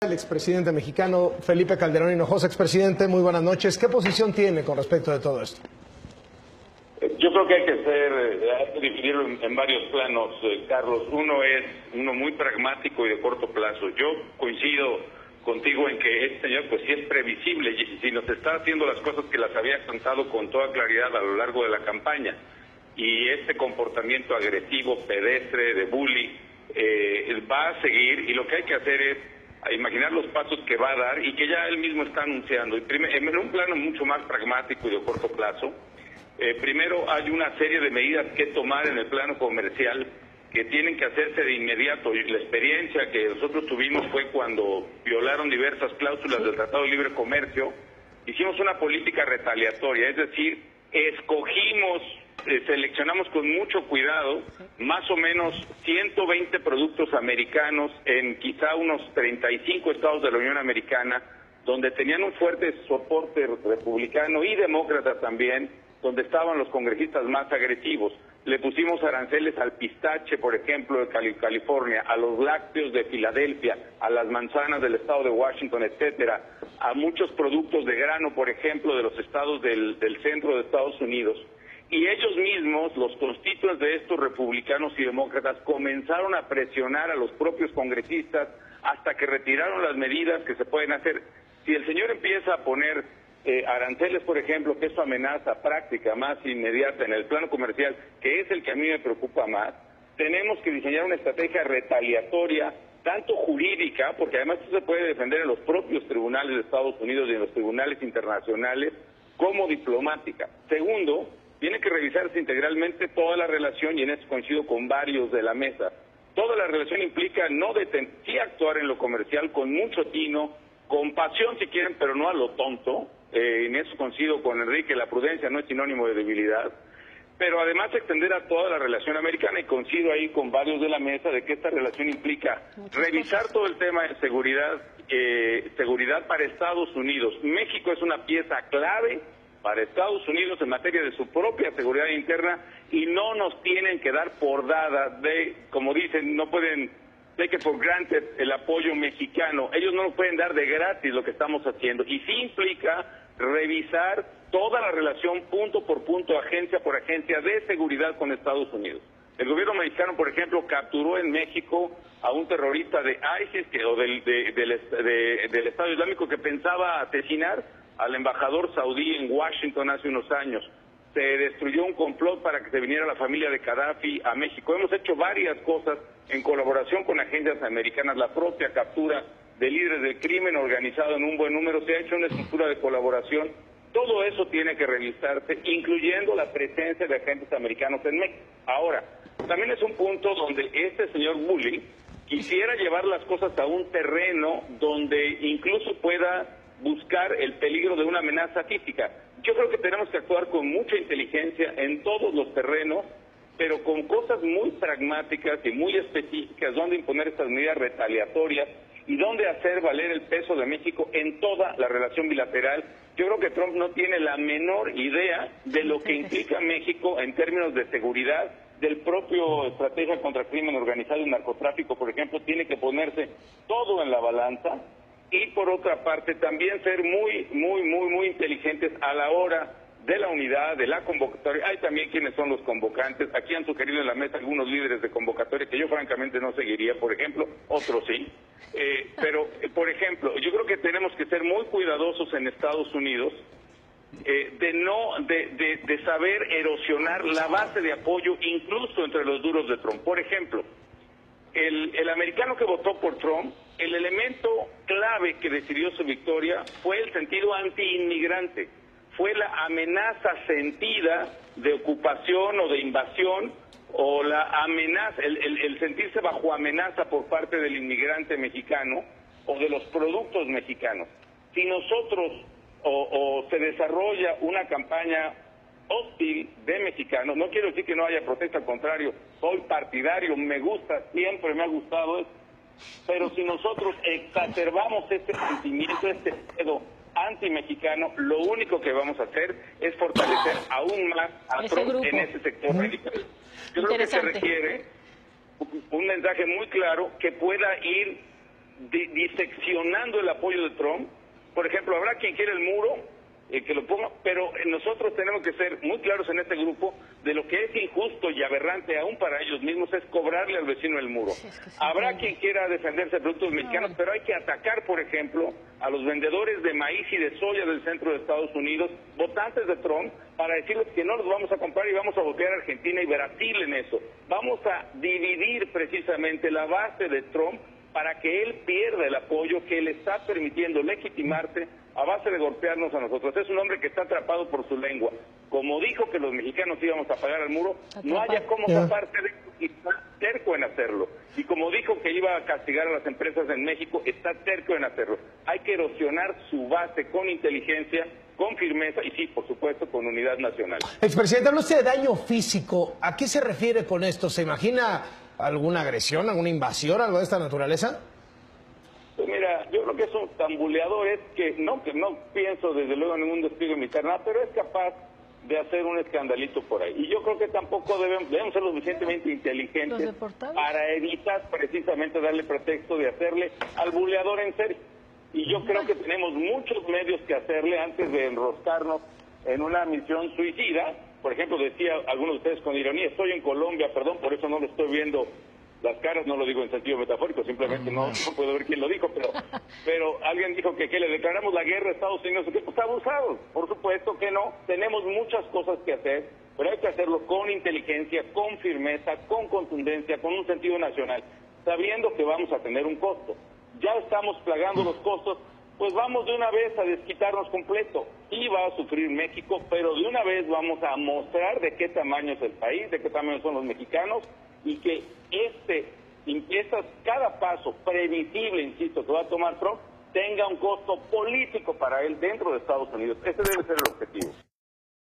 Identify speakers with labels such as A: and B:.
A: El expresidente mexicano Felipe Calderón Hinojosa. Expresidente, muy buenas noches. ¿Qué posición tiene con respecto de todo esto?
B: Yo creo que hay que dividirlo en varios planos, Carlos. Uno muy pragmático y de corto plazo. Yo coincido contigo en que este señor pues sí es previsible y si nos está haciendo las cosas que las había contado con toda claridad a lo largo de la campaña, y este comportamiento agresivo, pedestre, de bully, va a seguir, y lo que hay que hacer es imaginar los pasos que va a dar y que ya él mismo está anunciando. Y en un plano mucho más pragmático y de corto plazo, primero hay una serie de medidas que tomar en el plano comercial que tienen que hacerse de inmediato. Y la experiencia que nosotros tuvimos fue cuando violaron diversas cláusulas del Tratado de Libre Comercio. Hicimos una política retaliatoria, es decir, seleccionamos con mucho cuidado más o menos 120 productos americanos en quizá unos 35 estados de la Unión Americana, donde tenían un fuerte soporte republicano y demócrata también, donde estaban los congresistas más agresivos. Le pusimos aranceles al pistache, por ejemplo, de California, a los lácteos de Filadelfia, a las manzanas del estado de Washington, etcétera, a muchos productos de grano, por ejemplo, de los estados del centro de Estados Unidos. Y ellos mismos, los constituyentes de estos republicanos y demócratas, comenzaron a presionar a los propios congresistas hasta que retiraron las medidas que se pueden hacer. Si el señor empieza a poner aranceles, por ejemplo, que es su amenaza práctica más inmediata en el plano comercial, que es el que a mí me preocupa más, tenemos que diseñar una estrategia retaliatoria, tanto jurídica, porque además esto se puede defender en los propios tribunales de Estados Unidos y en los tribunales internacionales, como diplomática. Segundo, tiene que revisarse integralmente toda la relación, y en eso coincido con varios de la mesa. Toda la relación implica sí actuar en lo comercial con mucho tino, con pasión si quieren, pero no a lo tonto. En eso coincido con Enrique, la prudencia no es sinónimo de debilidad, pero además extender a toda la relación americana, y coincido ahí con varios de la mesa de que esta relación implica revisar todo el tema de seguridad para Estados Unidos. México es una pieza clave para Estados Unidos en materia de su propia seguridad interna, y no nos tienen que dar por dada como dicen, no pueden take it for granted el apoyo mexicano. Ellos no nos pueden dar de gratis lo que estamos haciendo, y sí implica revisar toda la relación punto por punto, agencia por agencia de seguridad con Estados Unidos. El gobierno mexicano, por ejemplo, capturó en México a un terrorista de ISIS del Estado Islámico que pensaba asesinar al embajador saudí en Washington hace unos años. Se destruyó un complot para que se viniera la familia de Gaddafi a México. Hemos hecho varias cosas en colaboración con agencias americanas, la propia captura de líderes del crimen organizado en un buen número, se ha hecho una estructura de colaboración. Todo eso tiene que revisarse, incluyendo la presencia de agentes americanos en México. Ahora, también es un punto donde este señor Bully quisiera llevar las cosas a un terreno donde incluso pueda buscar el peligro de una amenaza física. Yo creo que tenemos que actuar con mucha inteligencia en todos los terrenos, pero con cosas muy pragmáticas y muy específicas, donde imponer estas medidas retaliatorias y donde hacer valer el peso de México en toda la relación bilateral. Yo creo que Trump no tiene la menor idea de lo que implica México en términos de seguridad, del propio estrategia contra el crimen organizado y narcotráfico, por ejemplo. Tiene que ponerse todo en la balanza. Y por otra parte, también ser muy inteligentes a la hora de la unidad, de la convocatoria. Hay también quienes son los convocantes. Aquí han sugerido en la mesa algunos líderes de convocatoria que yo francamente no seguiría, por ejemplo, otros sí. Pero, por ejemplo, yo creo que tenemos que ser muy cuidadosos en Estados Unidos de saber erosionar la base de apoyo, incluso entre los duros de Trump. Por ejemplo, el americano que votó por Trump, el elemento clave que decidió su victoria fue el sentido anti-inmigrante, fue la amenaza sentida de ocupación o de invasión, o la amenaza, el sentirse bajo amenaza por parte del inmigrante mexicano o de los productos mexicanos. Si nosotros o se desarrolla una campaña hostil de mexicanos, no quiero decir que no haya protesta, al contrario, soy partidario, me gusta, siempre me ha gustado esto, pero si nosotros exacerbamos este sentimiento, este pedo anti-mexicano, lo único que vamos a hacer es fortalecer aún más a Trump en ese sector radical. Yo creo que se requiere un mensaje muy claro que pueda ir diseccionando el apoyo de Trump. Por ejemplo, habrá quien quiera el muro, que lo ponga, pero nosotros tenemos que ser muy claros en este grupo de lo que es injusto y aberrante aún para ellos mismos es cobrarle al vecino el muro. Sí, habrá quien quiera defenderse de productos mexicanos, pero hay que atacar, por ejemplo, a los vendedores de maíz y de soya del centro de Estados Unidos, votantes de Trump, para decirles que no los vamos a comprar y vamos a bloquear a Argentina y Brasil en eso. Vamos a dividir precisamente la base de Trump para que él pierda el apoyo que le está permitiendo legitimarse a base de golpearnos a nosotros. Es un hombre que está atrapado por su lengua. Como dijo que los mexicanos íbamos a pagar el muro, no haya cómo taparse de eso y está terco en hacerlo. Y como dijo que iba a castigar a las empresas en México, está terco en hacerlo. Hay que erosionar su base con inteligencia, con firmeza y sí, por supuesto, con unidad nacional.
A: Expresidente, habla usted de daño físico. ¿A qué se refiere con esto? ¿Se imagina alguna agresión, alguna invasión, algo de esta naturaleza?
B: Pues mira, yo creo que es un tambuleador, es que no pienso desde luego en ningún despliegue militar, nada, pero es capaz de hacer un escandalito por ahí. Y yo creo que tampoco debemos ser lo suficientemente inteligentes para evitar precisamente darle pretexto de hacerle al buleador en serio. Y yo creo que tenemos muchos medios que hacerle antes de enroscarnos en una misión suicida. Por ejemplo, decía algunos de ustedes con ironía, estoy en Colombia, perdón, por eso no le estoy viendo las caras, no lo digo en sentido metafórico, simplemente no puedo ver quién lo dijo, pero alguien dijo que le declaramos la guerra a Estados Unidos, que pues abusados, por supuesto que no, tenemos muchas cosas que hacer, pero hay que hacerlo con inteligencia, con firmeza, con contundencia, con un sentido nacional, sabiendo que vamos a tener un costo. Ya estamos plagando los costos, pues vamos de una vez a desquitarnos completo. Sí va a sufrir México, pero de una vez vamos a mostrar de qué tamaño es el país, de qué tamaño son los mexicanos, y que cada paso previsible, insisto, que va a tomar Trump, tenga un costo político para él dentro de Estados Unidos. Ese debe ser el objetivo.